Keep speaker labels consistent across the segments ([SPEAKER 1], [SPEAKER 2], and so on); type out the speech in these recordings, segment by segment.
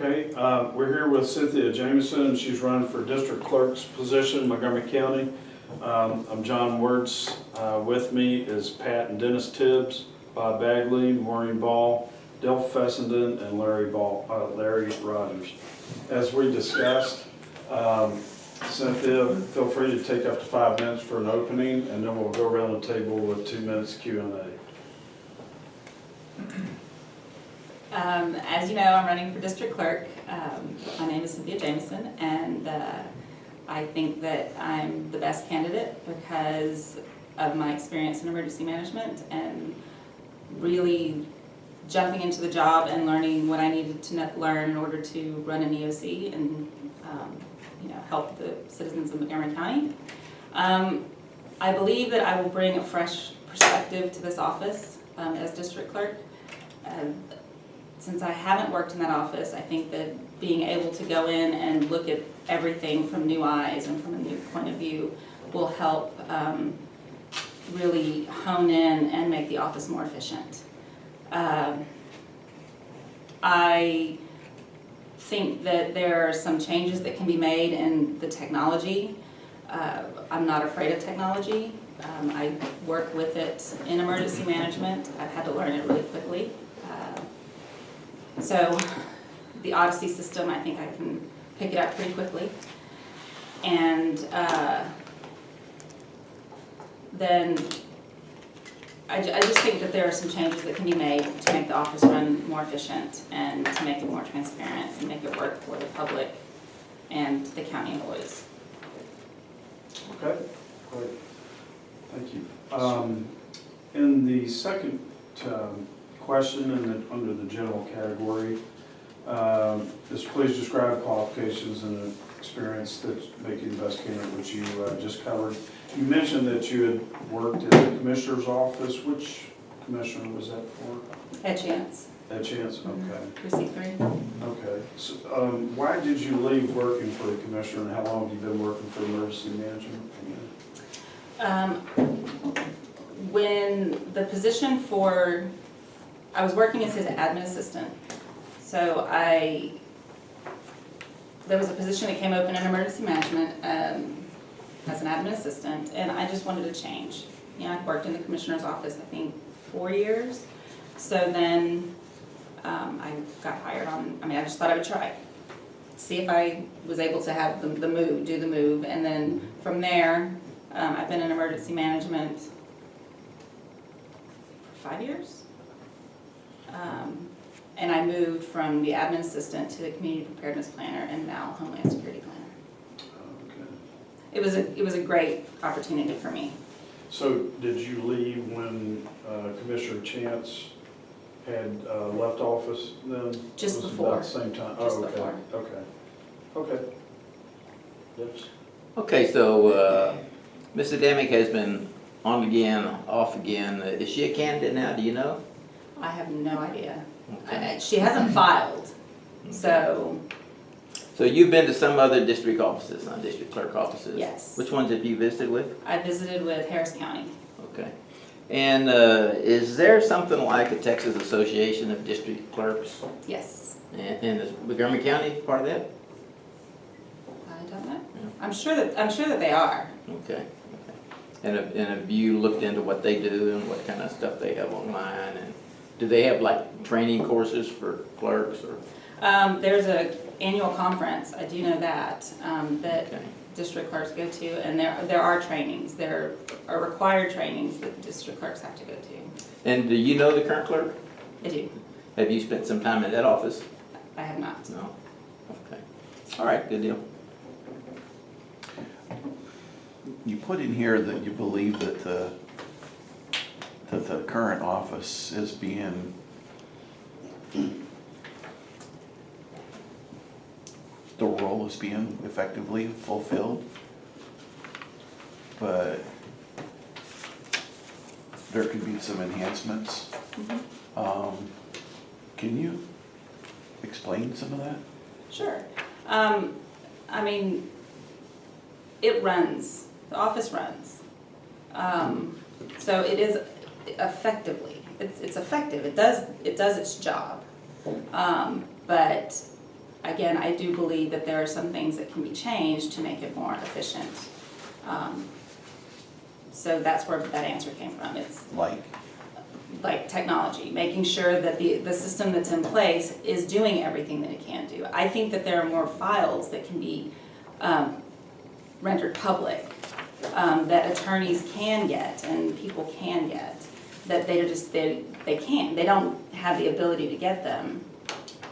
[SPEAKER 1] Okay, we're here with Cynthia Jamieson. She's running for district clerk's position in Montgomery County. I'm John Wertz. With me is Pat and Dennis Tibbs, Bob Bagley, Maureen Ball, Del Fessenden, and Larry Rogers. As we discussed, Cynthia, feel free to take up to 5 minutes for an opening, and then we'll go around the table with 2 minutes Q&A.
[SPEAKER 2] As you know, I'm running for district clerk. My name is Cynthia Jamieson, and I think that I'm the best candidate because of my experience in emergency management and really jumping into the job and learning what I needed to learn in order to run an EOC and help the citizens of Montgomery County. I believe that I will bring a fresh perspective to this office as district clerk. Since I haven't worked in that office, I think that being able to go in and look at everything from new eyes and from a new point of view will help really hone in and make the office more efficient. I think that there are some changes that can be made in the technology. I'm not afraid of technology. I work with it in emergency management. I've had to learn it really quickly. So the Odyssey system, I think I can pick it up pretty quickly. And then I just think that there are some changes that can be made to make the office run more efficient and to make it more transparent and make it work for the public and the county employees.
[SPEAKER 1] Okay, great. Thank you. In the second question under the general category, is please describe qualifications and experience that make you the best candidate, which you just covered. You mentioned that you had worked at the commissioner's office. Which commissioner was that for?
[SPEAKER 2] At Chance.
[SPEAKER 1] At Chance, okay.
[SPEAKER 2] Precinct 3.
[SPEAKER 1] Okay. So, why did you leave working for the commissioner, and how long have you been working for emergency management?
[SPEAKER 2] When the position for, I was working as his admin assistant, so there was a position that came open in emergency management as an admin assistant, and I just wanted to change. I'd worked in the commissioner's office, I think, 4 years, so then I got hired on, I just thought I would try, see if I was able to have do the move, and then from there, I've been in emergency management for 5 years. And I moved from the admin assistant to the community preparedness planner and now Homeland Security planner.
[SPEAKER 1] Okay.
[SPEAKER 2] It was a great opportunity for me.
[SPEAKER 1] So did you leave when Commissioner Chance had left office then?
[SPEAKER 2] Just before.
[SPEAKER 1] About the same time?
[SPEAKER 2] Just
[SPEAKER 1] okay.
[SPEAKER 2] before.
[SPEAKER 1] Okay. Yes.
[SPEAKER 3] Okay, so Ms. Adamic has been on again, off again. Is she a candidate now? Do you know?
[SPEAKER 2] I have no idea.
[SPEAKER 3] Okay.
[SPEAKER 2] She hasn't filed, so
[SPEAKER 3] So you've been to some other district offices, not district clerk offices?
[SPEAKER 2] yes.
[SPEAKER 3] Which ones have you visited with?
[SPEAKER 2] I visited with Harris County.
[SPEAKER 3] Okay. And is there something like a Texas Association of District Clerks?
[SPEAKER 2] Yes.
[SPEAKER 3] And is Montgomery County part of that?
[SPEAKER 2] I don't know.
[SPEAKER 3] Yeah.
[SPEAKER 2] I'm sure that they are.
[SPEAKER 3] Okay. And have you looked into what they do and what kind of stuff they have online? And do they have like training courses for clerks or?
[SPEAKER 2] There's an annual conference, I do know that, that
[SPEAKER 3] Okay.
[SPEAKER 2] district clerks go to, and there are trainings. There are required trainings that district clerks have to go to.
[SPEAKER 3] And do you know the current clerk?
[SPEAKER 2] I do.
[SPEAKER 3] Have you spent some time in that office?
[SPEAKER 2] I have not.
[SPEAKER 3] No? Okay. All right, good deal.
[SPEAKER 4] You put in here that you believe that the current office is being the role is being effectively fulfilled, but there could be some enhancements.
[SPEAKER 2] Mm-hmm.
[SPEAKER 4] Can you explain some of that?
[SPEAKER 2] Sure. It runs. The office runs. So it is effectively. It's effective. It does its job. But again, I do believe that there are some things that can be changed to make it more efficient. So that's where that answer came from. It's like technology, making sure that the system that's in place is doing everything that it can do. I think that there are more files that can be rendered public, that attorneys can get and people can get, that they can't. They don't have the ability to get them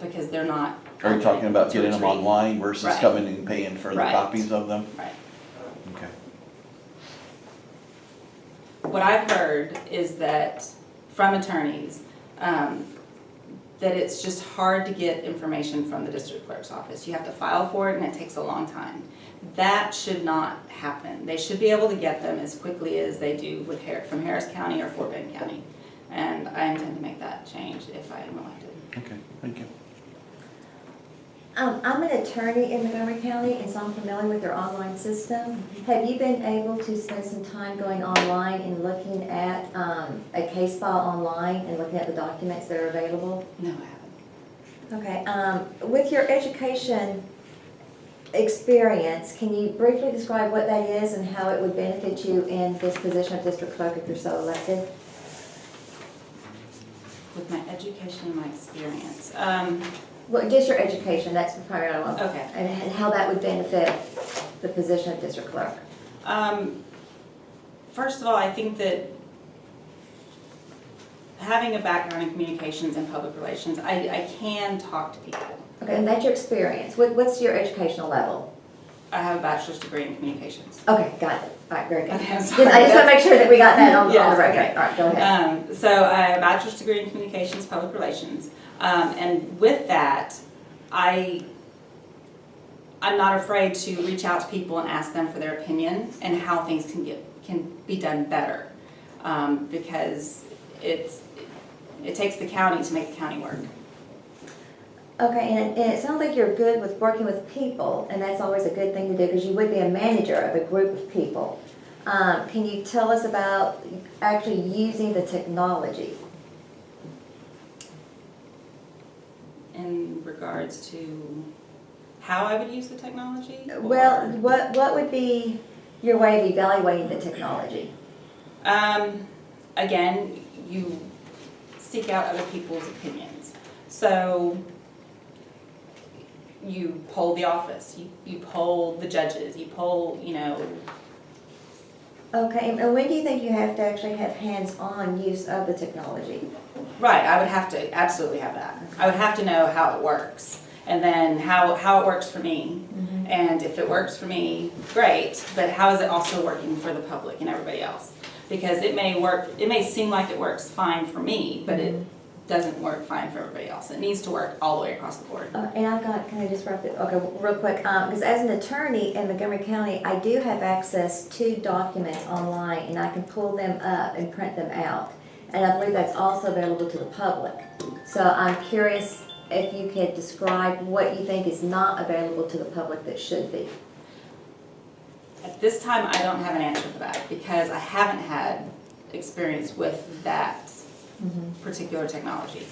[SPEAKER 2] because they're not.
[SPEAKER 4] Are you talking about getting them
[SPEAKER 2] retrieve.
[SPEAKER 4] online versus
[SPEAKER 2] Right.
[SPEAKER 4] coming and paying for the
[SPEAKER 2] Right.
[SPEAKER 4] copies of them?
[SPEAKER 2] Right.
[SPEAKER 4] Okay.
[SPEAKER 2] What I've heard is that from attorneys, that it's just hard to get information from the district clerk's office. You have to file for it and it takes a long time. That should not happen. They should be able to get them as quickly as they do with from Harris County or Fort Bend County. And I intend to make that change if I am elected.
[SPEAKER 4] Okay, thank you.
[SPEAKER 5] I'm an attorney in Montgomery County, and so I'm familiar with their online system. Have you been able to spend some time going online and looking at a case file online and looking at the documents that are available?
[SPEAKER 2] No, I haven't.
[SPEAKER 5] Okay, with your education experience, can you briefly describe what that is and how it would benefit you in this position of district clerk if you're so elected?
[SPEAKER 2] With my education and my experience.
[SPEAKER 5] Well, just your education, that's primarily what I want.
[SPEAKER 2] Okay.
[SPEAKER 5] And how that would benefit the position of district clerk.
[SPEAKER 2] First of all, I think that having a background in communications and public relations, I can talk to people.
[SPEAKER 5] Okay, and that's your experience. What's your educational level?
[SPEAKER 2] I have a bachelor's degree in communications.
[SPEAKER 5] Okay, got it. All right, very good.
[SPEAKER 2] Okay, I'm
[SPEAKER 5] Just-
[SPEAKER 2] sorry.
[SPEAKER 5] I just want to make sure that we got that on the
[SPEAKER 2] Yes,
[SPEAKER 5] record.
[SPEAKER 2] okay.
[SPEAKER 5] All right, go ahead.
[SPEAKER 2] So I have a bachelor's degree in communications, public relations, and with that, I'm not afraid to reach out to people and ask them for their opinion and how things can be done better, because it takes the county to make the county work.
[SPEAKER 5] Okay, and it sounds like you're good with working with people, and that's always a good thing to do because you would be a manager of a group of people. Can you tell us about actually using the technology?
[SPEAKER 2] In regards to how I would use the technology?
[SPEAKER 5] Well,
[SPEAKER 2] or-
[SPEAKER 5] what would be your way of evaluating the technology?
[SPEAKER 2] Again, you seek out other people's opinions. So you poll the office, you poll the judges, you poll,
[SPEAKER 5] Okay, and when do you think you have to actually have hands-on use of the technology?
[SPEAKER 2] right, I would have to absolutely have that. I would have to know how it works, and then how it works for me. And if it works for me, great, but how is it also working for the public and everybody else? Because it may seem like it works fine for me, but it doesn't work fine for everybody else. It needs to work all the way across the board.
[SPEAKER 5] And can I just wrap it, okay, real quick, because as an attorney in Montgomery County, I do have access to documents online, and I can pull them up and print them out. And I believe that's also available to the public. So I'm curious if you could describe what you think is not available to the public that should be.
[SPEAKER 2] At this time, I don't have an answer for that because I haven't had experience with that particular technology.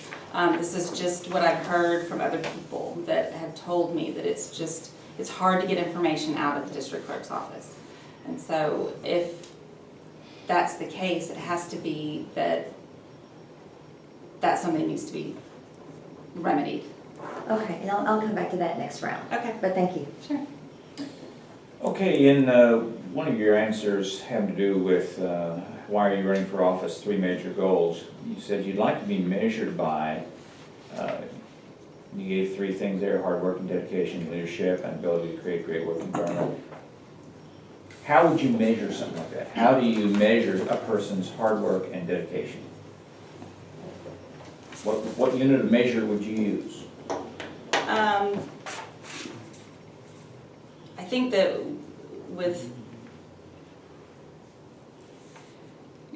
[SPEAKER 2] This is just what I've heard from other people that have told me that it's hard to get information out of the district clerk's office. And so if that's the case, it has to be that's something that needs to be remedied.
[SPEAKER 5] Okay, and I'll come back to that next round.
[SPEAKER 2] Okay.
[SPEAKER 5] But thank you.
[SPEAKER 2] Sure.
[SPEAKER 6] Okay, in one of your answers having to do with why are you running for office, 3 major goals, you said you'd like to be measured by, you gave 3 things there: hard work and dedication, leadership, and ability to create a great work environment. How would you measure something like that? How do you measure a person's hard work and dedication? What unit of measure would you use?
[SPEAKER 2] I think that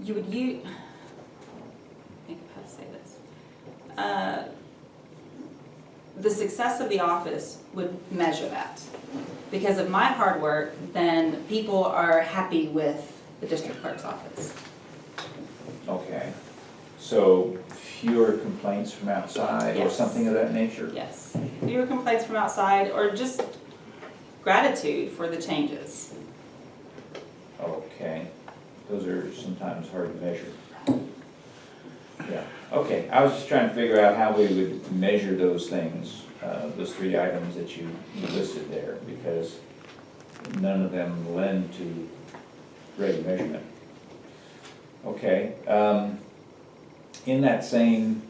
[SPEAKER 2] you would use, think of how to say this. The success of the office would measure that. Because of my hard work, then people are happy with the district clerk's office.
[SPEAKER 6] Okay, so fewer complaints from outside or
[SPEAKER 2] Yes.
[SPEAKER 6] something of that nature?
[SPEAKER 2] Yes. Fewer complaints from outside or just gratitude for the changes.
[SPEAKER 6] Okay, those are sometimes hard to measure. Yeah, okay, I was just trying to figure out how we would measure those things, those three items that you listed there, because none of them lend to great measurement. Okay, in that same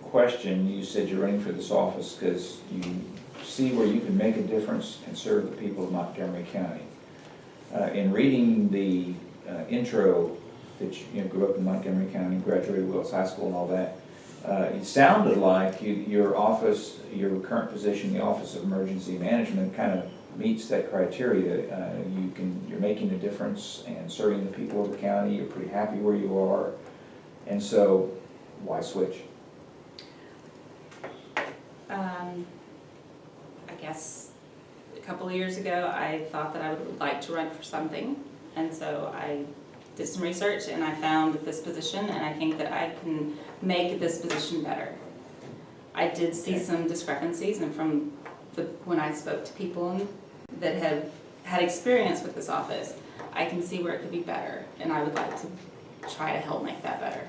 [SPEAKER 6] question, you said you're running for this office because you see where you can make a difference and serve the people of Montgomery County. In reading the intro that you grew up in Montgomery County, graduated Willis High School and all that, it sounded like your office, your current position, the Office of Emergency Management, kind of meets that criteria. You're making a difference and serving the people of the county. You're pretty happy where you are, and so why switch?
[SPEAKER 2] I guess a couple of years ago, I thought that I would like to run for something, and so I did some research and I found this position, and I think that I can make this position better. I did see some discrepancies, and from when I spoke to people that have had experience with this office, I can see where it could be better, and I would like to try to help make that better.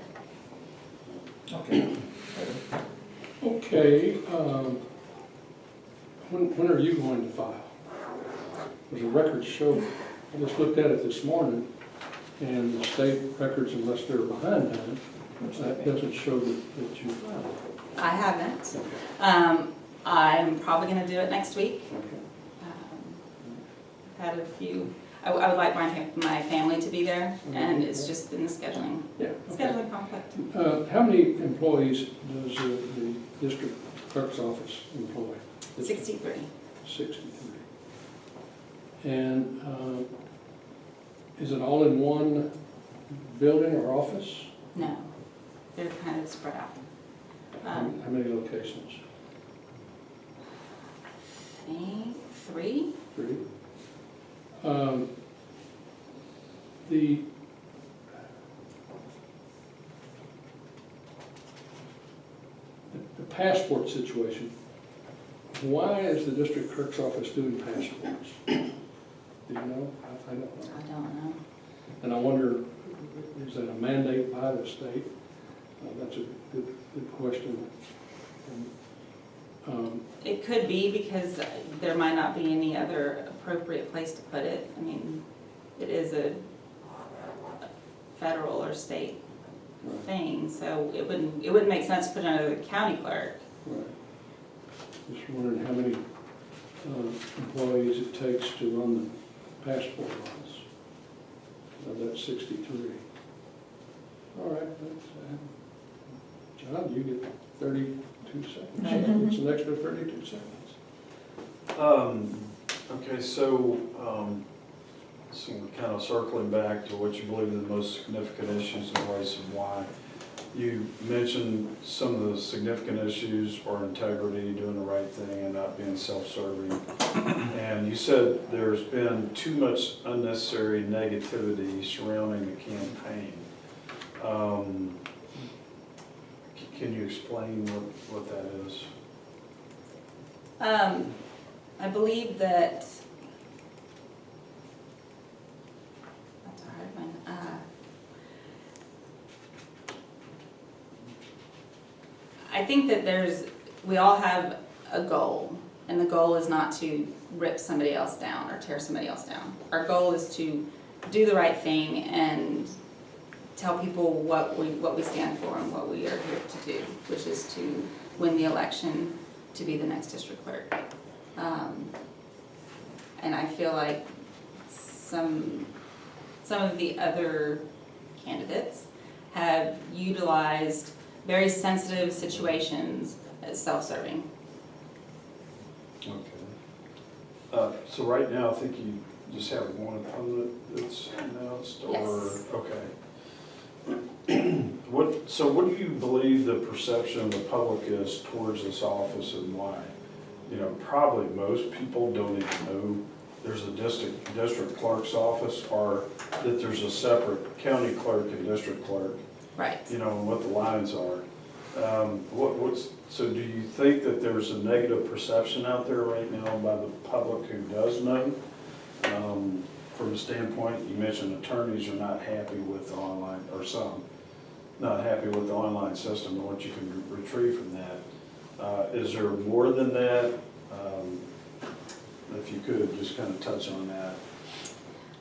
[SPEAKER 6] Okay.
[SPEAKER 7] Okay, when are you going to file? Because the records show, I just looked at it this morning, and the state records, unless they're behind time, that doesn't show that you filed.
[SPEAKER 2] I haven't.
[SPEAKER 7] Okay.
[SPEAKER 2] I'm probably gonna do it next week.
[SPEAKER 7] Okay.
[SPEAKER 2] I've had a few, I would like my family to be there, and it's just been the scheduling
[SPEAKER 7] Yeah. Okay.
[SPEAKER 2] scheduling conflict.
[SPEAKER 7] How many employees does the district clerk's office employ?
[SPEAKER 2] 63.
[SPEAKER 7] 63. And is it all in one building or office?
[SPEAKER 2] No, they're kind of spread out.
[SPEAKER 7] How many locations?
[SPEAKER 2] I think 3.
[SPEAKER 7] 3. The passport situation, why is the district clerk's office doing passports? Do you know? I don't know.
[SPEAKER 2] I don't know.
[SPEAKER 7] And I wonder, is that a mandate by the state? That's a good question.
[SPEAKER 2] It could be because there might not be any other appropriate place to put it. I mean, it is a federal or state thing, so it wouldn't make sense to put it under the county clerk.
[SPEAKER 7] Right. Just wondering how many employees it takes to run the passport office. That's 63. All right, John, you get 32 seconds. It's an extra 32 seconds.
[SPEAKER 1] Okay, so kind of circling back to what you believe are the most significant issues and ways of why. You mentioned some of the significant issues are integrity, doing the right thing, and not being self-serving. And you said there's been too much unnecessary negativity surrounding the campaign. Can you explain what that is?
[SPEAKER 2] I believe that, that's a hard one. I think that we all have a goal, and the goal is not to rip somebody else down or tear somebody else down. Our goal is to do the right thing and tell people what we stand for and what we are here to do, which is to win the election to be the next district clerk. And I feel like some of the other candidates have utilized very sensitive situations as self-serving.
[SPEAKER 1] Okay. So right now, I think you just have one opponent that's announced, or?
[SPEAKER 2] Yes.
[SPEAKER 1] Okay. So what do you believe the perception of the public is towards this office and why? You know, probably most people don't even know there's a district clerk's office, or that there's a separate county clerk and district clerk,
[SPEAKER 2] Right.
[SPEAKER 1] you know, and what the lines are. So do you think that there's a negative perception out there right now by the public who does know? From a standpoint, you mentioned attorneys are not happy with the online, or some, not happy with the online system and what you can retrieve from that. Is there more than that? If you could, just kind of touch on that.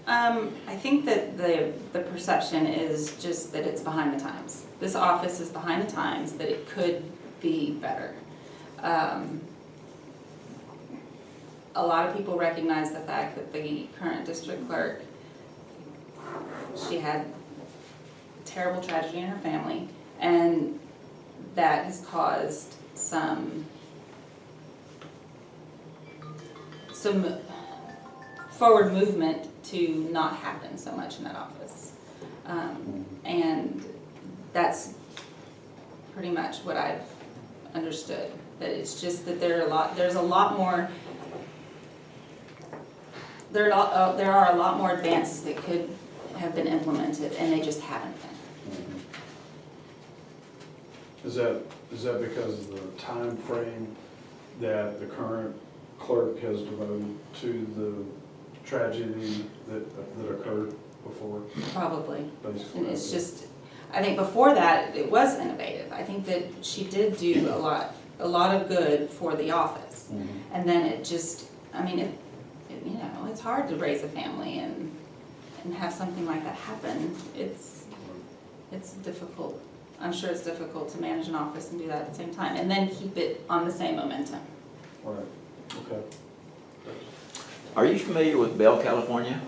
[SPEAKER 2] I think that the perception is just that it's behind the times. This office is behind the times, that it could be better. A lot of people recognize the fact that the current district clerk, she had terrible tragedy in her family, and that has caused some forward movement to not happen so much in that office. And that's pretty much what I've understood, that it's just that there are a lot more advances that could have been implemented, and they just haven't been.
[SPEAKER 1] Is that because of the time frame that the current clerk has devoted to the tragedy that occurred before?
[SPEAKER 2] Probably.
[SPEAKER 1] Basically.
[SPEAKER 2] And it's just, I think before that, it was innovative. I think that she did do a lot of good for the office.
[SPEAKER 1] Mhm.
[SPEAKER 2] And then it just, I mean, it's hard to raise a family and have something like that happen. It's difficult. I'm sure it's difficult to manage an office and do that at the same time, and then keep it on the same momentum.
[SPEAKER 1] Right, okay.
[SPEAKER 3] Are you familiar with Bell, California?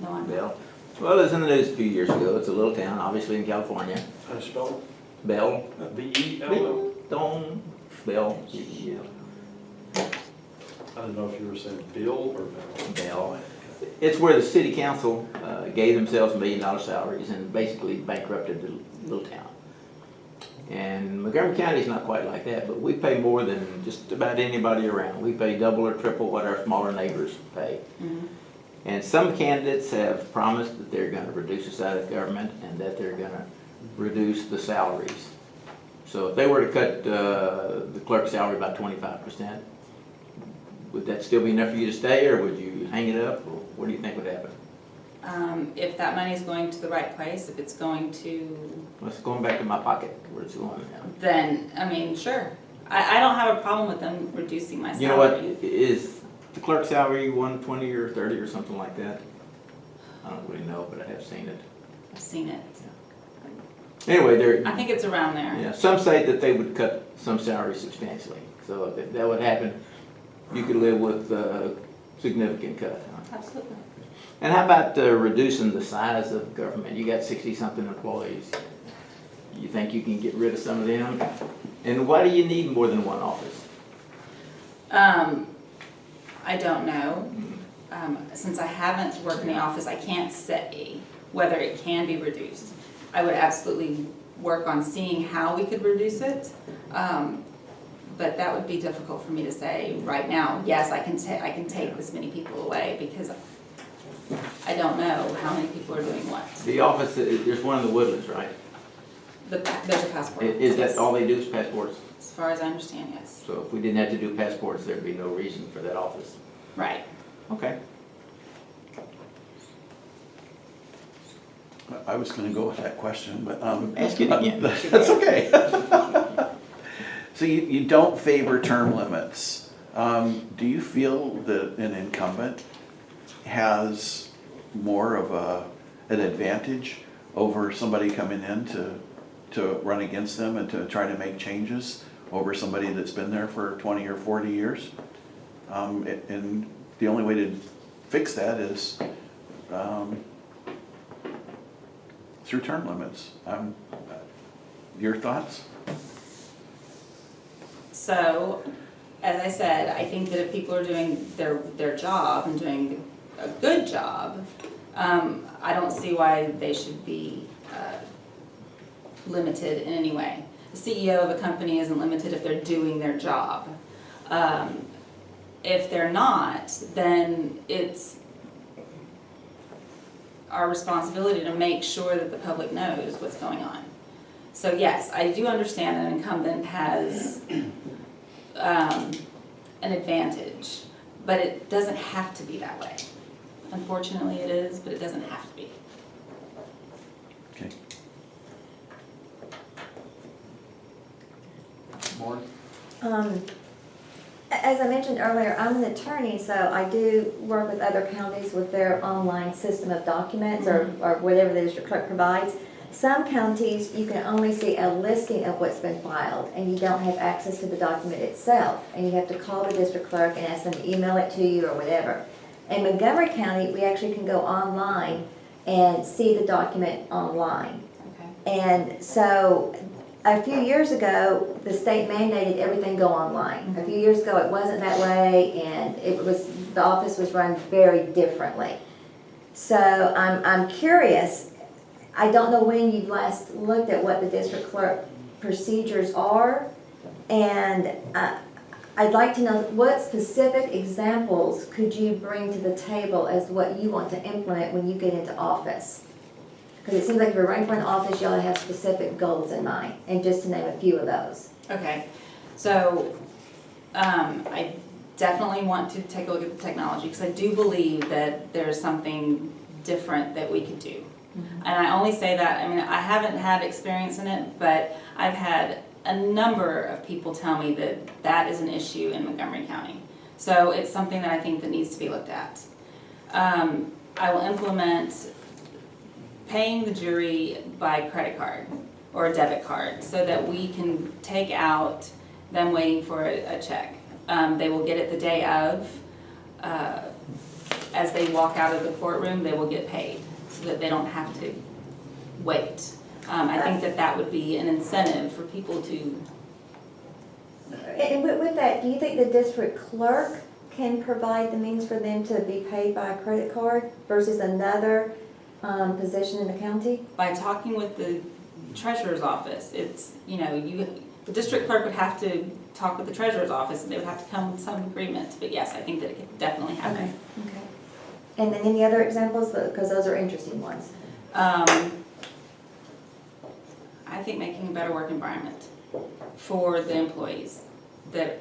[SPEAKER 2] No, I'm not.
[SPEAKER 3] Bell? Well, it was in the news a few years ago. It's a little town, obviously in California.
[SPEAKER 1] How do you spell
[SPEAKER 3] Bell.
[SPEAKER 1] it? B-E-L-L?
[SPEAKER 3] Don't Bell. Yeah.
[SPEAKER 1] I didn't know if you were saying Bill or Bell.
[SPEAKER 3] Bell. It's where the city council gave themselves $1 million salaries and basically bankrupted the little town. And Montgomery County is not quite like that, but we pay more than just about anybody around. We pay double or triple what our smaller neighbors pay.
[SPEAKER 2] Mhm.
[SPEAKER 3] And some candidates have promised that they're going to reduce the size of government and that they're going to reduce the salaries. So if they were to cut the clerk's salary by 25%, would that still be enough for you to stay, or would you hang it up, or what do you think would happen?
[SPEAKER 2] If that money is going to the right place, if it's going to,
[SPEAKER 3] Well, it's going back to my pocket, where it's going now.
[SPEAKER 2] then, I mean, sure. I don't have a problem with them reducing my salary.
[SPEAKER 3] You know what, is the clerk's salary 120 or 30 or something like that? I don't really know, but I have seen it.
[SPEAKER 2] I've seen it.
[SPEAKER 3] Anyway,
[SPEAKER 2] I think it's around there.
[SPEAKER 3] yeah, some say that they would cut some salaries substantially. So if that would happen, you could live with a significant cut. Huh?
[SPEAKER 2] Absolutely.
[SPEAKER 3] And how about reducing the size of government? You got 60-something employees. You think you can get rid of some of them? And why do you need more than one office?
[SPEAKER 2] I don't know. Since I haven't worked in the office, I can't say whether it can be reduced. I would absolutely work on seeing how we could reduce it. But that would be difficult for me to say right now, yes, I can take this many people away, because I don't know how many people are doing what.
[SPEAKER 3] The office, there's one in the Woodlands, right?
[SPEAKER 2] There's a passport.
[SPEAKER 3] Is
[SPEAKER 2] yes.
[SPEAKER 3] that all they do is passports?
[SPEAKER 2] As far as I understand, yes.
[SPEAKER 3] So if we didn't have to do passports, there'd be no reason for that office.
[SPEAKER 2] Right.
[SPEAKER 3] Okay.
[SPEAKER 4] I was gonna go with that question, but,
[SPEAKER 3] Ask it again.
[SPEAKER 4] that's okay. So you don't favor term limits. Do you feel that an incumbent has more of an advantage over somebody coming in to run against them and to try to make changes over somebody that's been there for 20 or 40 years? And the only way to fix that is through term limits. Your thoughts?
[SPEAKER 2] So, as I said, I think that if people are doing their job and doing a good job, I don't see why they should be limited in any way. The CEO of a company isn't limited if they're doing their job. If they're not, then it's our responsibility to make sure that the public knows what's going on. So yes, I do understand an incumbent has an advantage, but it doesn't have to be that way. Unfortunately, it is, but it doesn't have to be.
[SPEAKER 4] Okay.
[SPEAKER 1] Maureen?
[SPEAKER 5] As I mentioned earlier, I'm an attorney, so I do work with other counties with their online system of documents or whatever the district clerk provides. Some counties, you can only see a listing of what's been filed, and you don't have access to the document itself. And you have to call the district clerk and ask them to email it to you or whatever. In Montgomery County, we actually can go online and see the document online.
[SPEAKER 2] Okay.
[SPEAKER 5] And so, a few years ago, the state mandated everything go online. A few years ago, it wasn't that way, and the office was run very differently. So I'm curious, I don't know when you last looked at what the district clerk procedures are, and I'd like to know what specific examples could you bring to the table as what you want to implement when you get into office? Because it seems like if you're running for an office, you ought to have specific goals in mind, and just to name a few of those.
[SPEAKER 2] Okay, so I definitely want to take a look at the technology, because I do believe that there's something different that we could do. And I only say that, I mean, I haven't had experience in it, but I've had a number of people tell me that that is an issue in Montgomery County. So it's something that I think that needs to be looked at. I will implement paying the jury by credit card or a debit card so that we can take out them waiting for a check. They will get it the day of. As they walk out of the courtroom, they will get paid so that they don't have to wait. I think that that would be an incentive for people to.
[SPEAKER 5] And with that, do you think the district clerk can provide the means for them to be paid by a credit card versus another position in the county?
[SPEAKER 2] By talking with the treasurer's office, it's, the district clerk would have to talk with the treasurer's office, and they would have to come with some agreement. But yes, I think that it could definitely happen.
[SPEAKER 5] Okay. And then any other examples, because those are interesting ones.
[SPEAKER 2] I think making a better work environment for the employees. That,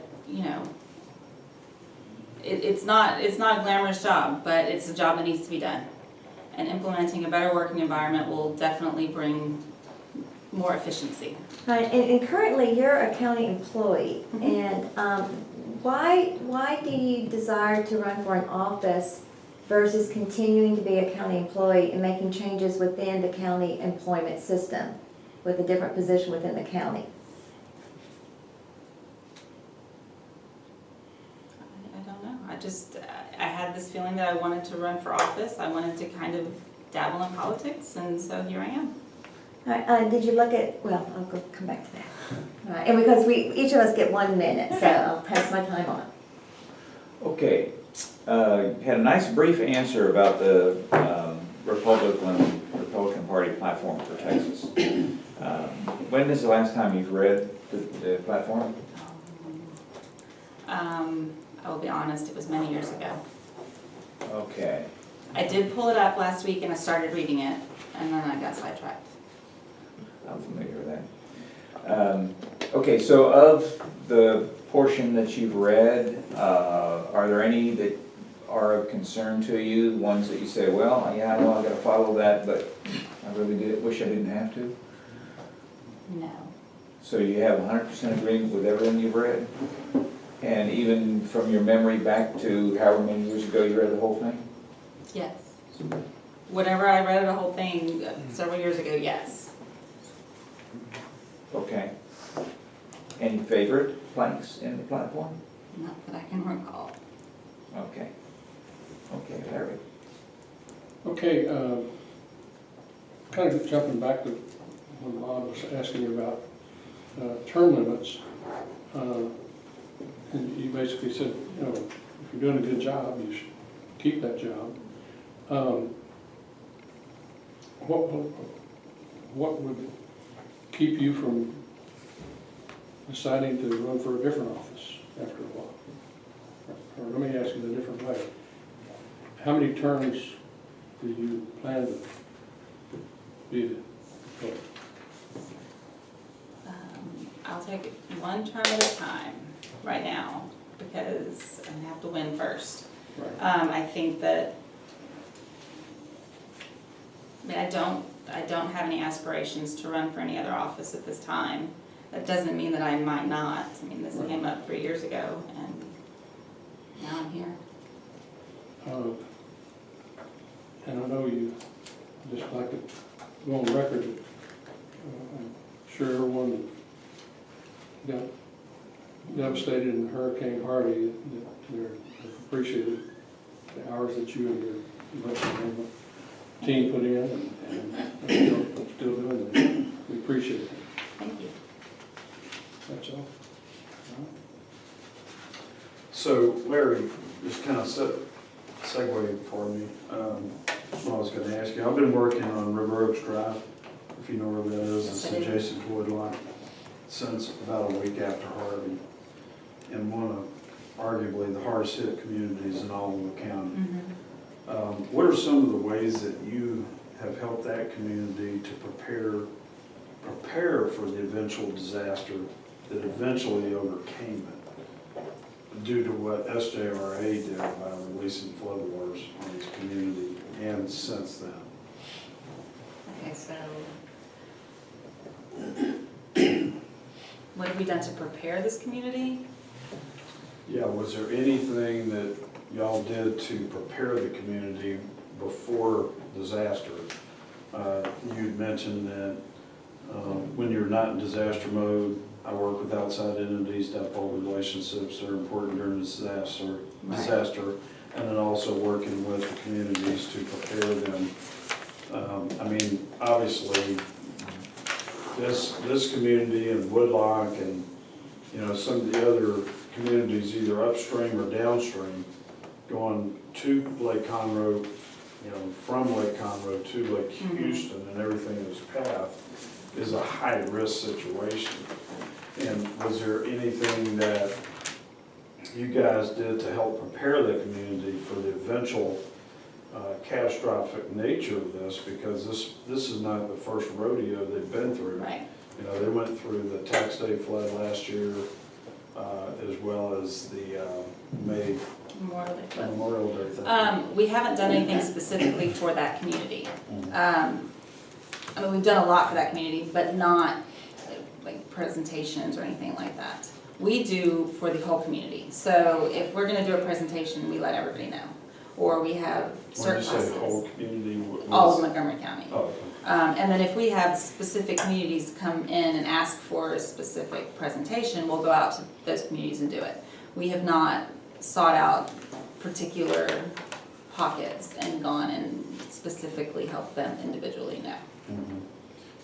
[SPEAKER 2] it's not a glamorous job, but it's a job that needs to be done. And implementing a better working environment will definitely bring more efficiency.
[SPEAKER 5] Right, and currently you're a county employee, and why do you desire to run for an office versus continuing to be a county employee and making changes within the county employment system with a different position within the county?
[SPEAKER 2] I don't know. I had this feeling that I wanted to run for office. I wanted to kind of dabble in politics, and so here I am.
[SPEAKER 5] All right, did you look at, well, I'll come back to that. All right, and because each of us get 1 minute, so I'll pass my time on.
[SPEAKER 6] Okay, had a nice brief answer about the Republican Party platform for Texas. When is the last time you've read the platform?
[SPEAKER 2] I will be honest, it was many years ago.
[SPEAKER 6] Okay.
[SPEAKER 2] I did pull it up last week and I started reading it, and then I got sidetracked.
[SPEAKER 6] I'm familiar with that. Okay, so of the portion that you've read, are there any that are of concern to you? Ones that you say, well, yeah, I know I gotta follow that, but I really wish I didn't have to?
[SPEAKER 2] No.
[SPEAKER 6] So you have 100% agreement with everything you've read? And even from your memory back to however many years ago you read the whole thing?
[SPEAKER 2] Yes. Whenever I read the whole thing several years ago, yes.
[SPEAKER 6] Okay. Any favorite planks in the platform?
[SPEAKER 2] Not that I can recall.
[SPEAKER 6] Okay. Okay, Larry.
[SPEAKER 7] Okay, kind of jumping back to when Bob was asking you about term limits. And you basically said, if you're doing a good job, you should keep that job. What would keep you from deciding to run for a different office after a while? Or let me ask it a different way. How many terms do you plan to be the clerk?
[SPEAKER 2] I'll take it one term at a time right now, because I'm gonna have to win first.
[SPEAKER 7] Right.
[SPEAKER 2] I think that, I mean, I don't have any aspirations to run for any other office at this time. That doesn't mean that I might not. I mean, this
[SPEAKER 7] Right.
[SPEAKER 2] came up 3 years ago, and now I'm here.
[SPEAKER 7] And I know you just like to go on record, that, I'm sure everyone that got devastated in Hurricane Harvey, that they're appreciated the hours that you and your election management team put in, and still doing it. We appreciate it.
[SPEAKER 2] Thank you.
[SPEAKER 7] That's all.
[SPEAKER 1] So Larry, just kind of segue for me. What I was gonna ask you, I've been working on River Oaks Drive, if you know where that is, it's
[SPEAKER 2] Yes, I do.
[SPEAKER 1] adjacent to Woodloch, since about a week after Harvey. And one of arguably the hardest hit communities in all of the county. What are some of the ways that you have helped that community to prepare for the eventual disaster that eventually overcame it due to what SJRA did by releasing floodwaters on its community and since then?
[SPEAKER 2] Okay, so what have we done to prepare this community?
[SPEAKER 1] Yeah, was there anything that y'all did to prepare the community before disaster? You'd mentioned that when you're not in disaster mode, I work with outside entities to uphold relationships that are important during disaster, and then also working with the communities to prepare them. I mean, obviously, this community and Woodloch and, you know, some of the other communities either upstream or downstream going to Lake Conroe, you know, from Lake Conroe to Lake Houston and everything in its path is a high-risk situation. And was there anything that you guys did to help prepare the community for the eventual catastrophic nature of this? Because this is not the first rodeo they've been through.
[SPEAKER 2] Right.
[SPEAKER 1] You know, they went through the tax day flood last year, as well as the May
[SPEAKER 2] Memorial Day flood.
[SPEAKER 1] Memorial Day thing.
[SPEAKER 2] We haven't done anything specifically for that community. I mean, we've done a lot for that community, but not like presentations or anything like that. We do for the whole community. So if we're gonna do a presentation, we let everybody know. Or we have
[SPEAKER 1] When you
[SPEAKER 2] surpluses.
[SPEAKER 1] say the whole community,
[SPEAKER 2] All of Montgomery County.
[SPEAKER 1] Oh, okay.
[SPEAKER 2] And then if we have specific communities come in and ask for a specific presentation, we'll go out to those communities and do it. We have not sought out particular pockets and gone and specifically helped them individually, no.
[SPEAKER 1] Mhm.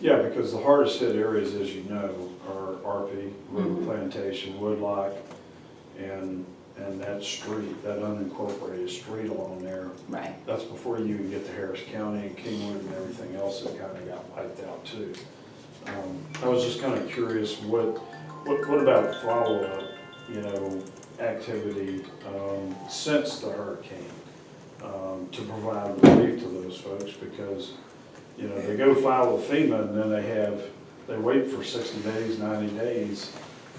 [SPEAKER 1] Yeah, because the hardest hit areas, as you know, are RP, River Plantation, Woodloch, and that street, that unincorporated street along there.
[SPEAKER 2] Right.
[SPEAKER 1] That's before you even get to Harris County and Kingwood and everything else that kind of got wiped out too. I was just kind of curious, what about follow-up, you know, activity since the hurricane to provide relief to those folks? Because, you know, they go file with FEMA and then they wait for 60 days, 90 days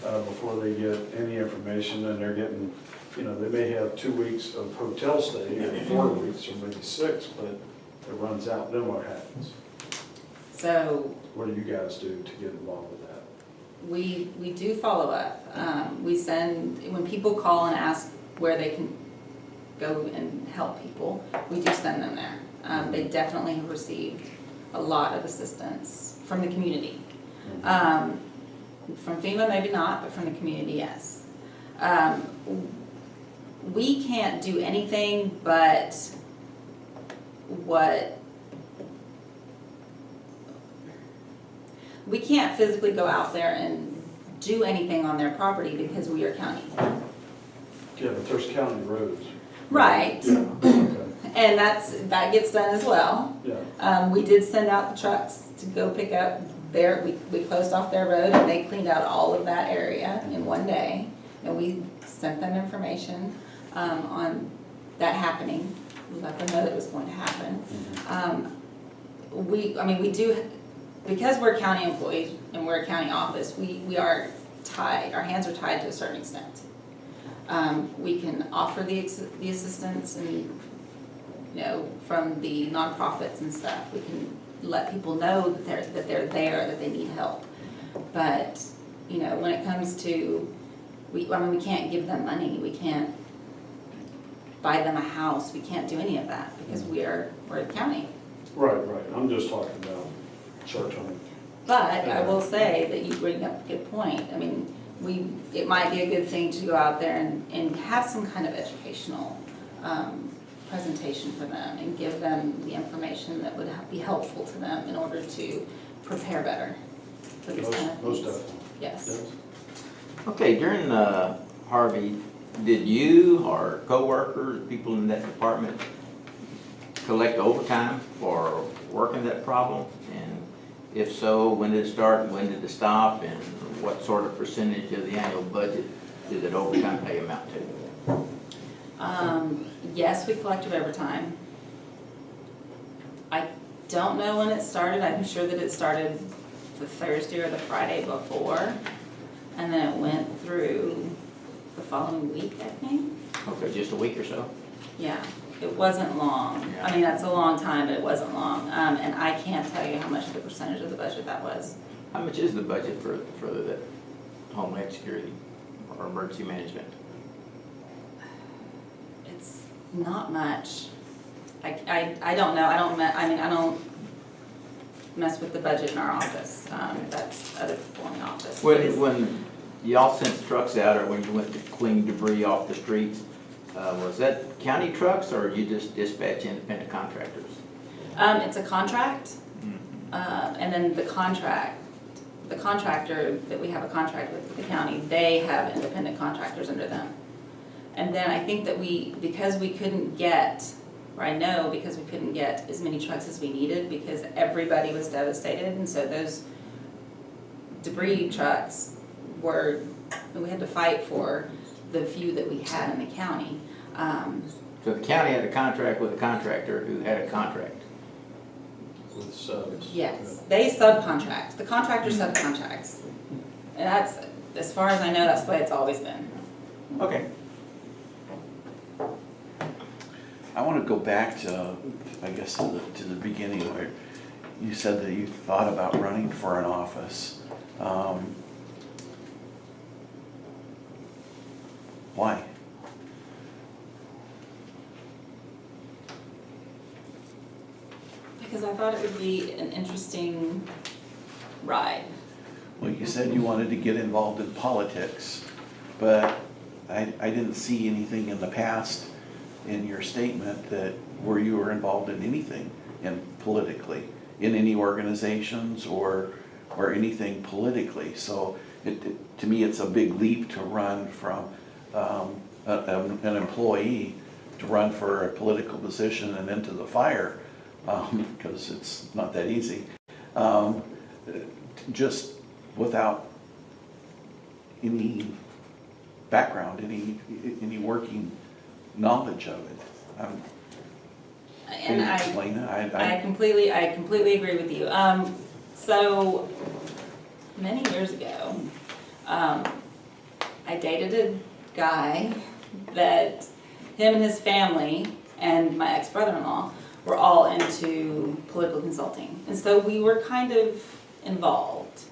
[SPEAKER 1] before they get any information, and they're getting, you know, they may have 2 weeks of hotel stay, or 4 weeks, or maybe 6, but it runs out, then what happens?
[SPEAKER 2] So
[SPEAKER 1] What do you guys do to get involved with that?
[SPEAKER 2] we do follow up. We send, when people call and ask where they can go and help people, we do send them there. They definitely have received a lot of assistance from the community. From FEMA, maybe not, but from the community, yes. We can't do anything but we can't physically go out there and do anything on their property because we are county.
[SPEAKER 1] Yeah, but there's county roads.
[SPEAKER 2] Right.
[SPEAKER 1] Yeah, okay,
[SPEAKER 2] And that gets done as well.
[SPEAKER 1] yeah.
[SPEAKER 2] We did send out the trucks to go pick up we closed off their road and they cleaned out all of that area in one day. And we sent them information on that happening. We let them know that it was going to happen. We do because we're county employees and we're a county office, we are tied, our hands are tied to a certain extent. We can offer the assistance and, you know, from the nonprofits and stuff. We can let people know that they're there, that they need help. But, you know, when it comes to, we can't give them money, we can't buy them a house, we can't do any of that because we're a county.
[SPEAKER 1] Right, I'm just talking about short-term.
[SPEAKER 2] But I will say that you bring up a good point. I mean, it might be a good thing to go out there and have some kind of educational presentation for them and give them the information that would be helpful to them in order to prepare better for these kind of
[SPEAKER 1] Most
[SPEAKER 2] things.
[SPEAKER 1] definitely.
[SPEAKER 2] Yes.
[SPEAKER 3] Okay, during Harvey, did you or coworkers, people in that department, collect overtime for working that problem? And if so, when did it start and when did it stop? And what sort of percentage of the annual budget did that overtime pay amount to?
[SPEAKER 2] Yes, we collected overtime. I don't know when it started. I'm sure that it started the Thursday or the Friday before. And then it went through the following week, I think.
[SPEAKER 3] Okay, just a week or so?
[SPEAKER 2] Yeah, it wasn't long. I mean, that's a long time, but it wasn't long. And I can't tell you how much the percentage of the budget that was.
[SPEAKER 3] How much is the budget for the Homeland Security or emergency management?
[SPEAKER 2] It's not much. I don't know. I don't mess with the budget in our office. That's other people in the office. But it's-
[SPEAKER 3] When y'all sent trucks out or when you went to clean debris off the streets, was that county trucks or you just dispatch independent contractors?
[SPEAKER 2] It's a contract, and then the contractor that we have a contract with the county, they have independent contractors under them. And then I think that because we couldn't get as many trucks as we needed because everybody was devastated, and so those debris trucks we had to fight for the few that we had in the county.
[SPEAKER 3] So the county had a contract with a contractor who had a contract.
[SPEAKER 1] With subs.
[SPEAKER 2] Yes, they subcontract, the contractor subcontracts. And that's, as far as I know, that's the way it's always been.
[SPEAKER 3] Okay.
[SPEAKER 4] I want to go back to, I guess, to the beginning where you said that you thought about running for an office. Why?
[SPEAKER 2] Because I thought it would be an interesting ride.
[SPEAKER 4] Well, you said you wanted to get involved in politics, but I didn't see anything in the past in your statement where you were involved in anything politically, in any organizations or anything politically. So to me, it's a big leap to run from an employee to run for a political position and into the fire, because it's not that easy. Just without any background, any working knowledge of it. Can
[SPEAKER 2] And
[SPEAKER 4] you explain it?
[SPEAKER 2] I completely agree with you. So many years ago, I dated a guy that him and his family and my ex-brother-in-law were all into political consulting. And so we were kind of involved,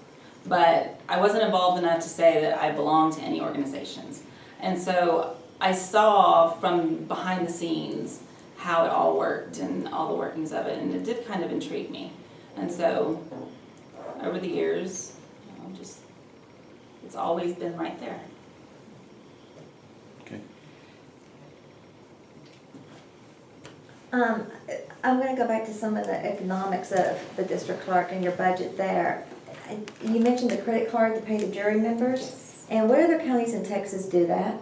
[SPEAKER 2] but I wasn't involved enough to say that I belonged to any organizations. And so I saw from behind the scenes how it all worked and all the workings of it, and it did kind of intrigue me. And so over the years, it's always been right there.
[SPEAKER 4] Okay.
[SPEAKER 5] I'm gonna go back to some of the economics of the district clerk and your budget there. You mentioned the credit card to pay the jury members, and what other counties in Texas do that?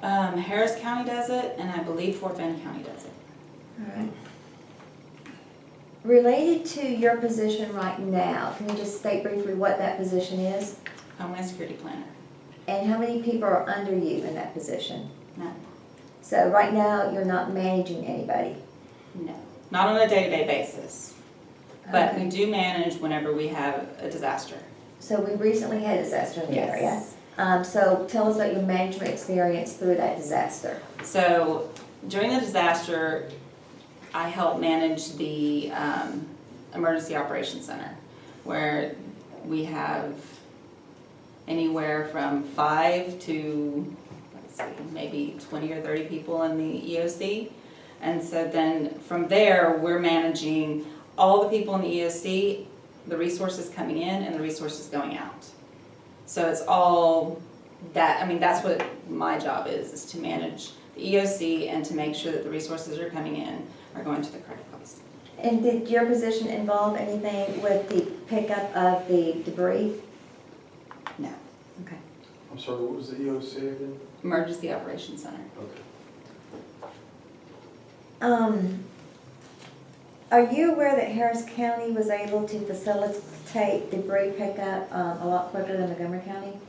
[SPEAKER 2] Harris County does it, and I believe Fort Bend County does it.
[SPEAKER 5] All right. Related to your position right now, can you just state briefly what that position is?
[SPEAKER 2] Homeland Security Planner.
[SPEAKER 5] And how many people are under you in that position?
[SPEAKER 2] None.
[SPEAKER 5] So right now, you're not managing anybody.
[SPEAKER 2] No. Not on a day-to-day basis. But we
[SPEAKER 5] Okay.
[SPEAKER 2] do manage whenever we have a disaster.
[SPEAKER 5] So we recently had a disaster in the
[SPEAKER 2] Yes.
[SPEAKER 5] area. So tell us about your management experience through that disaster.
[SPEAKER 2] So during the disaster, I helped manage the Emergency Operations Center, where we have anywhere from 5 to, let's see, maybe 20 or 30 people in the EOC. And so then from there, we're managing all the people in the EOC, the resources coming in and the resources going out. So it's all that, I mean, that's what my job is to manage the EOC and to make sure that the resources that are coming in are going to the correct place.
[SPEAKER 5] And did your position involve anything with the pickup of the debris?
[SPEAKER 2] No.
[SPEAKER 5] Okay.
[SPEAKER 1] I'm sorry, what was the EOC again?
[SPEAKER 2] Emergency Operations Center.
[SPEAKER 1] Okay.
[SPEAKER 5] Are you aware that Harris County was able to facilitate debris pickup a lot quicker than Montgomery County?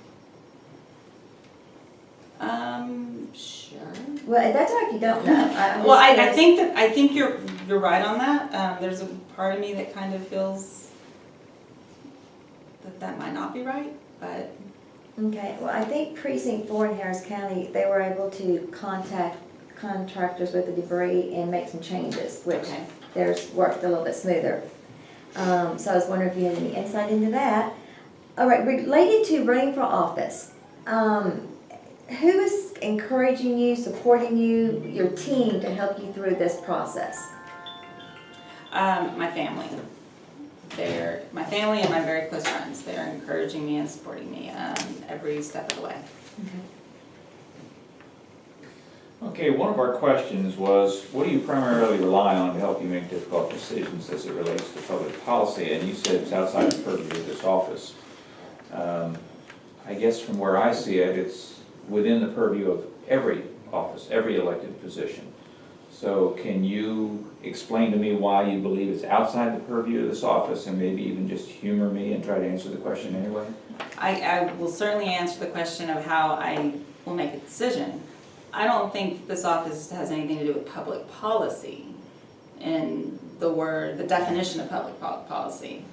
[SPEAKER 2] Sure.
[SPEAKER 5] Well, that's all right if you don't know. I'm
[SPEAKER 2] Well,
[SPEAKER 5] just
[SPEAKER 2] I
[SPEAKER 5] curious.
[SPEAKER 2] think you're right on that. There's a part of me that kind of feels that might not be right, but
[SPEAKER 5] Okay, well, I think Precinct 4 in Harris County, they were able to contact contractors with the debris and make some changes, which
[SPEAKER 2] okay.
[SPEAKER 5] theirs worked a little bit smoother. So I was wondering if you had any insight into that. All right, related to running for office, who is encouraging you, supporting you, your team to help you through this process?
[SPEAKER 2] My family. My family and my very close friends. They're encouraging me and supporting me every step of the way.
[SPEAKER 6] Okay, one of our questions was, what do you primarily rely on to help you make difficult decisions as it relates to public policy? And you said it's outside the purview of this office. I guess from where I see it, it's within the purview of every office, every elected position. So can you explain to me why you believe it's outside the purview of this office, and maybe even just humor me and try to answer the question anyway?
[SPEAKER 2] I will certainly answer the question of how I will make a decision. I don't think this office has anything to do with public policy and the definition of public policy.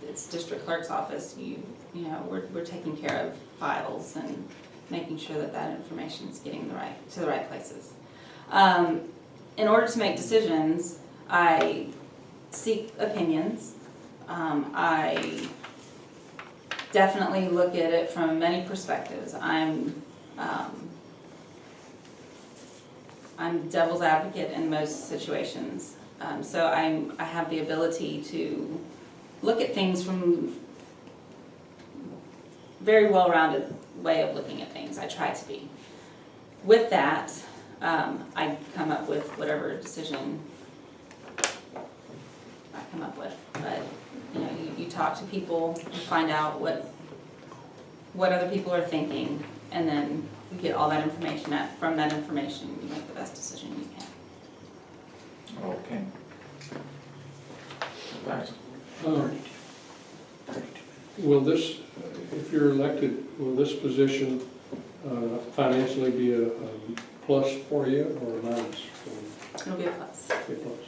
[SPEAKER 2] It's district clerk's office. You know, we're taking care of files and making sure that information is getting to the right places. In order to make decisions, I seek opinions. I definitely look at it from many perspectives. I'm devil's advocate in most situations. So I have the ability to look at things from very well-rounded way of looking at things. I try to be. With that, I come up with whatever decision I come up with. But you know, you talk to people, you find out what other people are thinking, and then you get all that information. From that information, you make the best decision you can.
[SPEAKER 6] Okay. Thanks.
[SPEAKER 7] Will this, if you're elected, will this position financially be a plus for you or a minus for you?
[SPEAKER 2] It'll be a plus.
[SPEAKER 7] Be a plus.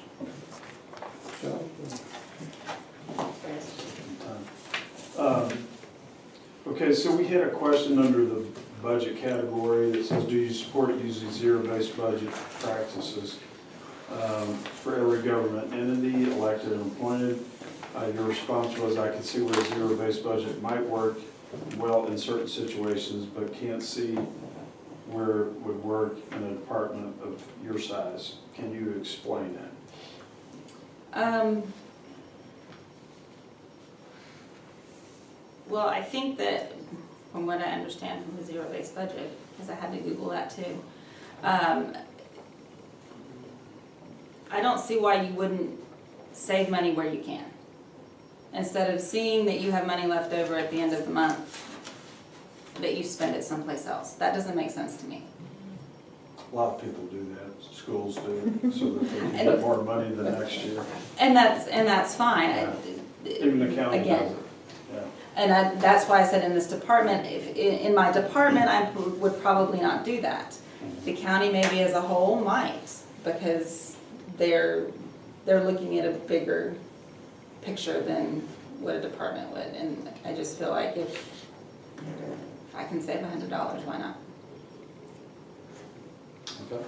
[SPEAKER 1] Okay, so we had a question under the budget category that says, do you support using zero-based budget practices for every government entity, elected and appointed? Your response was, I can see where a zero-based budget might work well in certain situations, but can't see where it would work in a department of your size. Can you explain that?
[SPEAKER 2] Well, I think that, from what I understand from the zero-based budget, because I had to Google that too, I don't see why you wouldn't save money where you can. Instead of seeing that you have money left over at the end of the month, that you spend it someplace else. That doesn't make sense to me.
[SPEAKER 1] A lot of people do that, schools do it, so that they can get more money the next year.
[SPEAKER 2] And that's fine.
[SPEAKER 1] Even the county does
[SPEAKER 2] Again,
[SPEAKER 1] it. Yeah.
[SPEAKER 2] and that's why I said in this department, in my department, I would probably not do that. The county maybe as a whole might, because they're looking at a bigger picture than what a department would. And I just feel like if I can save $100, why not?
[SPEAKER 1] Okay.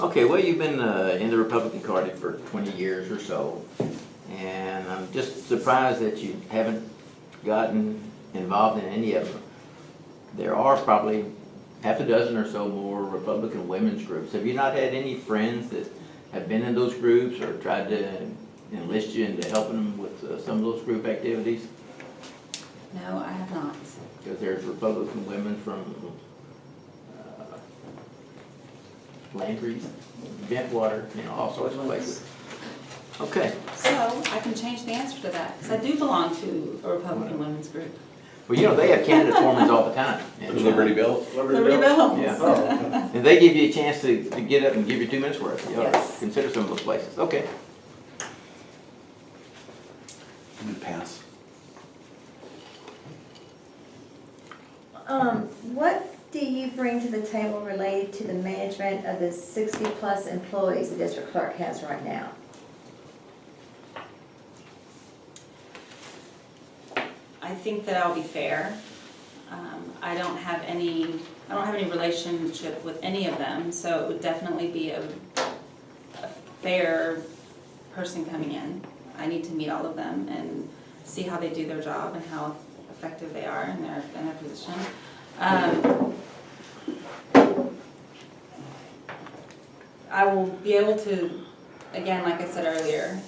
[SPEAKER 3] Okay, well, you've been in the Republican Party for 20 years or so, and I'm just surprised that you haven't gotten involved in any of them. There are probably half a dozen or so more Republican women's groups. Have you not had any friends that have been in those groups or tried to enlist you into helping them with some of those group activities?
[SPEAKER 2] No, I have not.
[SPEAKER 3] Because there's Republican women from Landry's, Bentwater, all sorts of places. Okay,
[SPEAKER 2] So I can change the answer to that, because I do belong to a Republican women's group.
[SPEAKER 3] well, they have candidate forums all the time. And,
[SPEAKER 4] Liberty Bell?
[SPEAKER 2] Liberty Bells.
[SPEAKER 3] Yeah. And they give you a chance to get up and give you 2 minutes worth. You ought to
[SPEAKER 2] Yes.
[SPEAKER 3] consider some of those places. Okay.
[SPEAKER 4] I'm gonna pass.
[SPEAKER 5] What do you bring to the table related to the management of the 60-plus employees the district clerk has right now?
[SPEAKER 2] I think that I'll be fair. I don't have any relationship with any of them, so it would definitely be a fair person coming in. I need to meet all of them and see how they do their job and how effective they are in their position. I will be able to, again, like I said earlier,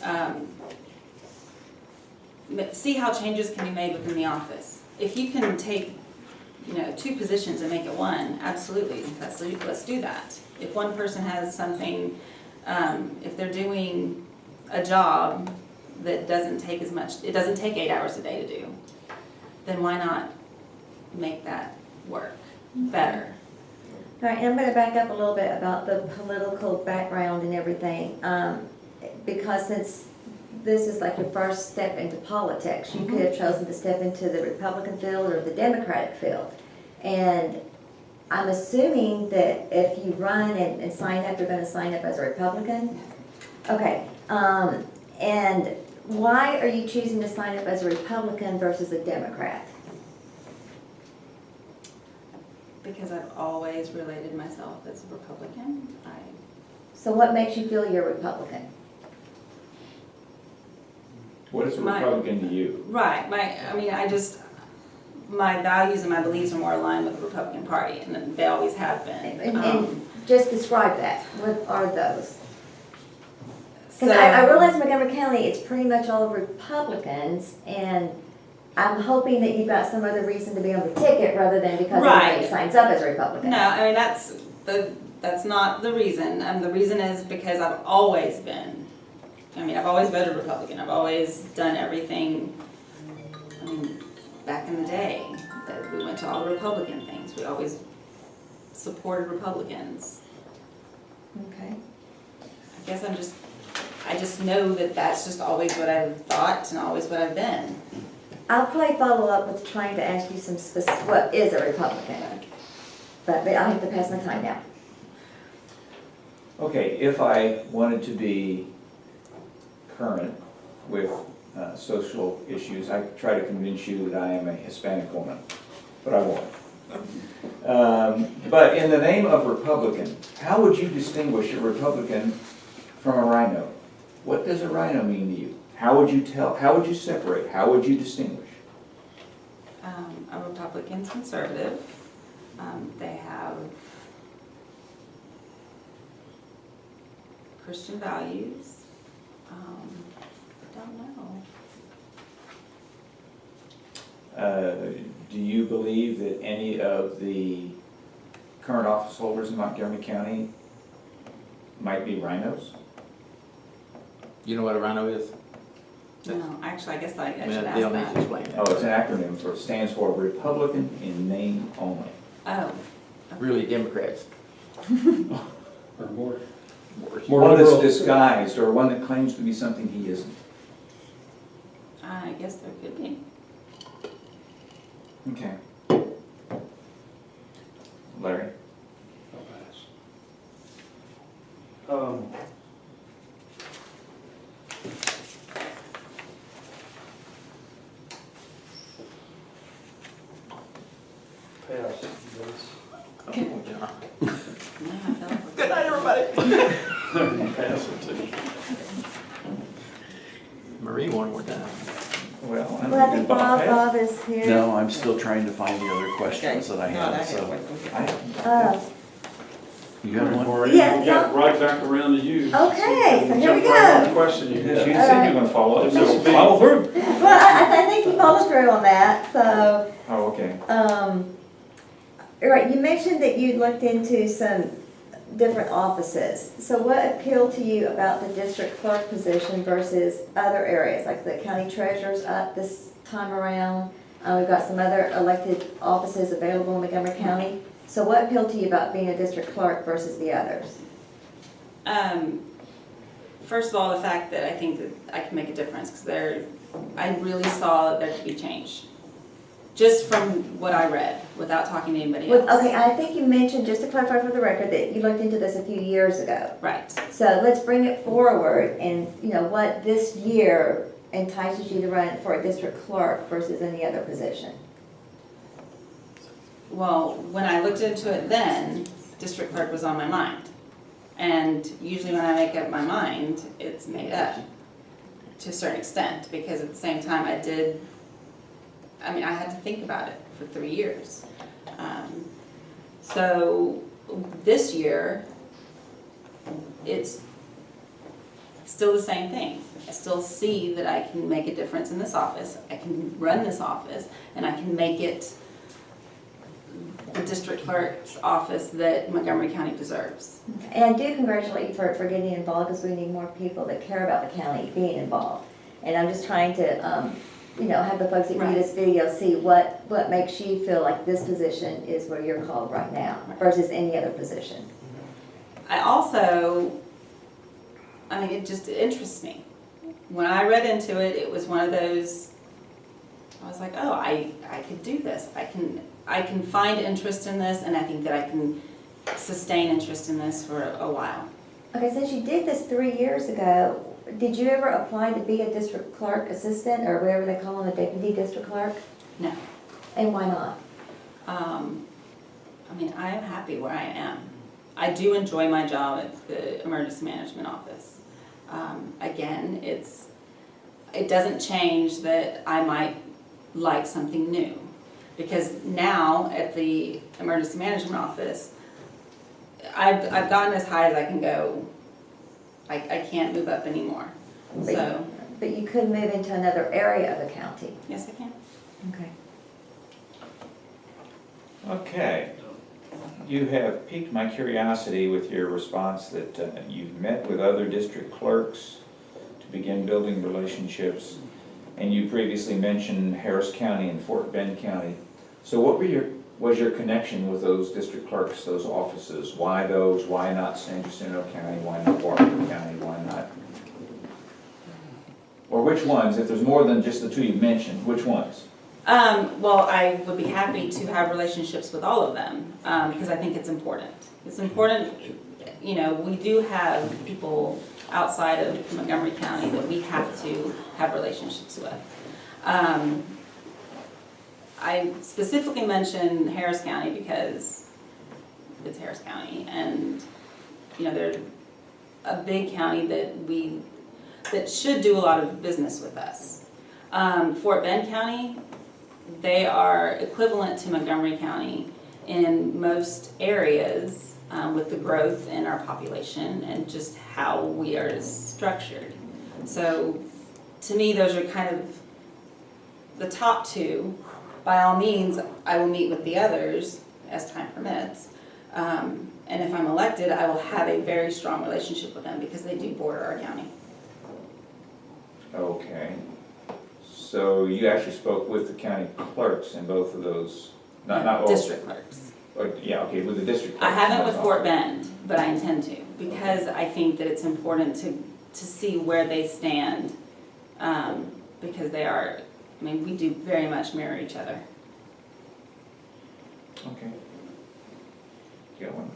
[SPEAKER 2] see how changes can be made within the office. If you can take, 2 positions and make it one, absolutely, let's do that. If one person has something, if they're doing a job that doesn't take as much, it doesn't take 8 hours a day to do, then why not make that work better?
[SPEAKER 5] All right, and I'm gonna back up a little bit about the political background and everything, because since this is like your first step into politics, you could have chosen to step into the Republican field or the Democratic field. And I'm assuming that if you run and sign up, you're gonna sign up as a Republican? Okay, and why are you choosing to sign up as a Republican versus a Democrat?
[SPEAKER 2] Because I've always related myself as a Republican.
[SPEAKER 5] So what makes you feel you're a Republican?
[SPEAKER 6] What is a Republican to you?
[SPEAKER 2] Right, my values and my beliefs are more aligned with the Republican Party, and they always have been.
[SPEAKER 5] And just describe that. What are those?
[SPEAKER 2] So,
[SPEAKER 5] Because I realize in Montgomery County, it's pretty much all Republicans, and I'm hoping that you've got some other reason to be on the ticket rather than because everybody
[SPEAKER 2] Right.
[SPEAKER 5] signs up as a Republican.
[SPEAKER 2] No, that's not the reason. The reason is because I've always been, I've always voted Republican. I've always done everything, back in the day, that we went to all the Republican things. We always supported Republicans.
[SPEAKER 5] Okay.
[SPEAKER 2] I guess I just know that that's just always what I've thought and always what I've been.
[SPEAKER 5] I'll probably follow up with trying to ask you some specific, what is a Republican? But I'll have to pass my time now.
[SPEAKER 6] Okay, if I wanted to be current with social issues, I try to convince you that I am a Hispanic woman, but I won't. But in the name of Republican, how would you distinguish a Republican from a rhino? What does a rhino mean to you? How would you separate? How would you distinguish?
[SPEAKER 2] A Republican's conservative. They have Christian values. I don't know.
[SPEAKER 6] Do you believe that any of the current office holders in Montgomery County might be rhinos?
[SPEAKER 3] You know what a rhino is?
[SPEAKER 2] No, actually, I guess I should
[SPEAKER 3] They'll
[SPEAKER 2] ask
[SPEAKER 3] need to
[SPEAKER 2] that.
[SPEAKER 3] explain that.
[SPEAKER 6] Oh, it's an acronym it stands for Republican in name only.
[SPEAKER 2] Oh,
[SPEAKER 3] Really, Democrats.
[SPEAKER 7] Or more.
[SPEAKER 3] Worse.
[SPEAKER 7] More
[SPEAKER 6] One that's
[SPEAKER 7] liberal.
[SPEAKER 6] disguised or one that claims to be something he isn't.
[SPEAKER 2] I guess there could be.
[SPEAKER 6] Okay. Larry?
[SPEAKER 7] I'll pass.
[SPEAKER 1] Pass it to you.
[SPEAKER 3] Marie, one more time.
[SPEAKER 6] Well,
[SPEAKER 5] Well, I think Bob is here.
[SPEAKER 4] No, I'm still trying to find the other questions that I had, so. You have one?
[SPEAKER 1] Maureen,
[SPEAKER 5] Yeah,
[SPEAKER 1] we got right back around to you.
[SPEAKER 5] Okay, so here we
[SPEAKER 1] Jump right on
[SPEAKER 5] go.
[SPEAKER 1] the question you
[SPEAKER 6] You
[SPEAKER 1] had.
[SPEAKER 6] said you were gonna follow up, so
[SPEAKER 1] Miss B.
[SPEAKER 6] follow through.
[SPEAKER 5] Well, I think you followed through on that, so,
[SPEAKER 6] Oh, okay.
[SPEAKER 5] all right, you mentioned that you looked into some different offices. So what appealed to you about the district clerk position versus other areas, like the county treasurer's up this time around? We've got some other elected offices available in Montgomery County. So what appealed to you about being a district clerk versus the others?
[SPEAKER 2] First of all, the fact that I think that I can make a difference, because I really saw that there could be change. Just from what I read, without talking to anybody else.
[SPEAKER 5] Okay, I think you mentioned, just to clarify for the record, that you looked into this a few years ago.
[SPEAKER 2] Right.
[SPEAKER 5] So let's bring it forward and, you know, what this year entices you to run for a district clerk versus any other position?
[SPEAKER 2] Well, when I looked into it then, district clerk was on my mind. And usually when I make up my mind, it's made up to a certain extent, because at the same time I had to think about it for 3 years. So this year, it's still the same thing. I still see that I can make a difference in this office, I can run this office, and I can make it the district clerk's office that Montgomery County deserves.
[SPEAKER 5] And I do congratulate you for getting involved, because we need more people that care about the county being involved. And I'm just trying to, have the folks that view this video see what makes you feel like this position is where you're called right now versus any other position.
[SPEAKER 2] I also, it just interests me. When I read into it, it was one of those, I was like, oh, I could do this. I can find interest in this, and I think that I can sustain interest in this for a while.
[SPEAKER 5] Okay, since you did this 3 years ago, did you ever apply to be a district clerk assistant, or whatever they call them, a deputy district clerk?
[SPEAKER 2] No.
[SPEAKER 5] And why not?
[SPEAKER 2] I am happy where I am. I do enjoy my job at the emergency management office. Again, it doesn't change that I might like something new. Because now at the emergency management office, I've gotten as high as I can go. I can't move up anymore. So,
[SPEAKER 5] But you could move into another area of the county.
[SPEAKER 2] yes, I can.
[SPEAKER 5] Okay.
[SPEAKER 6] Okay. You have piqued my curiosity with your response that you've met with other district clerks to begin building relationships. And you previously mentioned Harris County and Fort Bend County. So what was your connection with those district clerks, those offices? Why those? Why not San Jacinto County? Why not Barker County? Why not? Or which ones, if there's more than just the two you mentioned, which ones?
[SPEAKER 2] Well, I would be happy to have relationships with all of them, because I think it's important. It's important, we do have people outside of Montgomery County that we have to have relationships with. I specifically mentioned Harris County because it's Harris County, and they're a big county that should do a lot of business with us. Fort Bend County, they are equivalent to Montgomery County in most areas with the growth in our population and just how we are structured. So to me, those are kind of the top two. By all means, I will meet with the others as time permits. And if I'm elected, I will have a very strong relationship with them because they do border our county.
[SPEAKER 6] Okay. So you actually spoke with the county clerks in both of those, not all.
[SPEAKER 2] District clerks.
[SPEAKER 6] Yeah, okay, with the district
[SPEAKER 2] I
[SPEAKER 6] clerks.
[SPEAKER 2] haven't with Fort Bend, but I intend to, because I think that it's important to see where they stand, because they are, we do very much mirror each other.
[SPEAKER 6] Okay. You got one?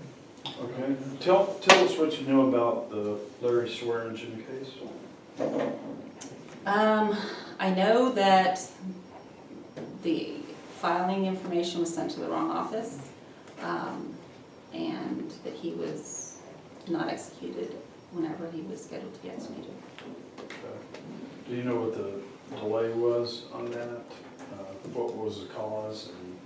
[SPEAKER 1] Okay, tell us what you know about the Larry Swearingen case.
[SPEAKER 2] I know that the filing information was sent to the wrong office, and that he was not executed was scheduled to be executed.
[SPEAKER 1] Do you know what the delay was on that? What was the cause? And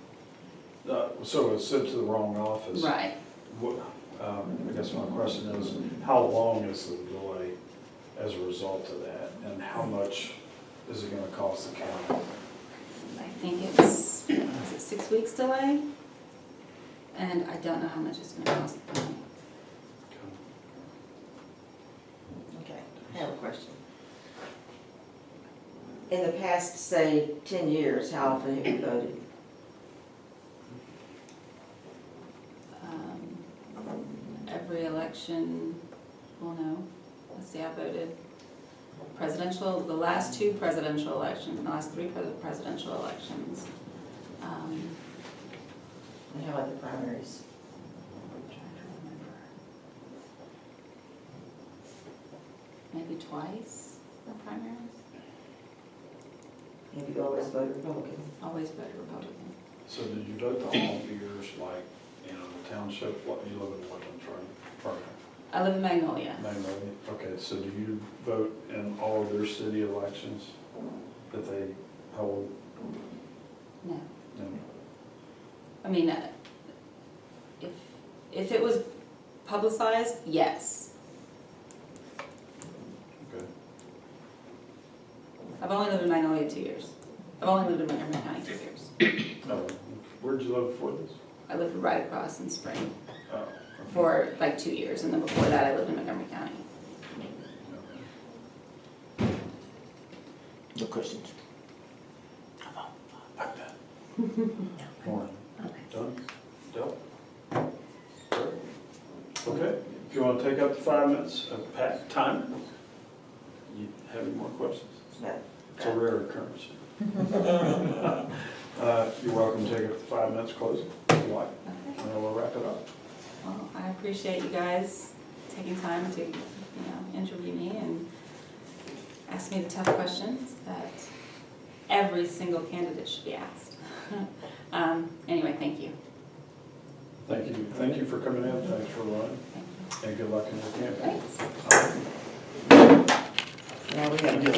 [SPEAKER 1] so it was sent to the wrong office?
[SPEAKER 2] Right.
[SPEAKER 1] What, I guess my question is, how long is the delay as a result of that? And how much is it gonna cost the county?
[SPEAKER 2] I think it's, is it 6 weeks delay? And I don't know how much it's gonna cost the county.
[SPEAKER 8] Okay, I have a question. In the past, say, 10 years, how often have you voted?
[SPEAKER 2] Every election, well, no, let's see, I voted presidential, the last 2 presidential elections, the last 3 presidential elections.
[SPEAKER 8] And how about the primaries?
[SPEAKER 2] I'm trying to remember. Maybe twice, the primaries,
[SPEAKER 8] Have you always voted Republican?
[SPEAKER 2] always voted Republican.
[SPEAKER 1] So did you vote the off years, like, the township, what, you live in Woodlands, right? Or
[SPEAKER 2] I live in Magnolia.
[SPEAKER 1] Magnolia? Okay, so do you vote in all of their city elections that they hold?
[SPEAKER 2] No.
[SPEAKER 1] No.
[SPEAKER 2] I mean, if it was publicized, yes.
[SPEAKER 1] Okay.
[SPEAKER 2] I've only lived in Magnolia 2 years. I've only lived in Montgomery County 2 years.
[SPEAKER 1] Oh, where'd you live before this?
[SPEAKER 2] I lived right across in Spring
[SPEAKER 1] Oh,
[SPEAKER 2] for like 2 years, and then before that I lived in Montgomery County.
[SPEAKER 3] No questions?
[SPEAKER 1] Morning.
[SPEAKER 5] Okay.
[SPEAKER 1] Done? Dealt? Okay, if you want to take up the 5 minutes of Pat time, you have any more questions?
[SPEAKER 8] No.
[SPEAKER 1] It's a rare occurrence. You're welcome to take up the 5 minutes closing, if you like,
[SPEAKER 2] Okay.
[SPEAKER 1] and then we'll wrap it up.
[SPEAKER 2] Well, I appreciate you guys taking time to, interview me and ask me the tough questions that every single candidate should be asked. Anyway, thank you.
[SPEAKER 1] Thank you. Thank you for coming in. Thanks for running.
[SPEAKER 2] Thank you.
[SPEAKER 1] And good luck in your campaign.
[SPEAKER 2] Thanks.
[SPEAKER 8] Now we have to do it.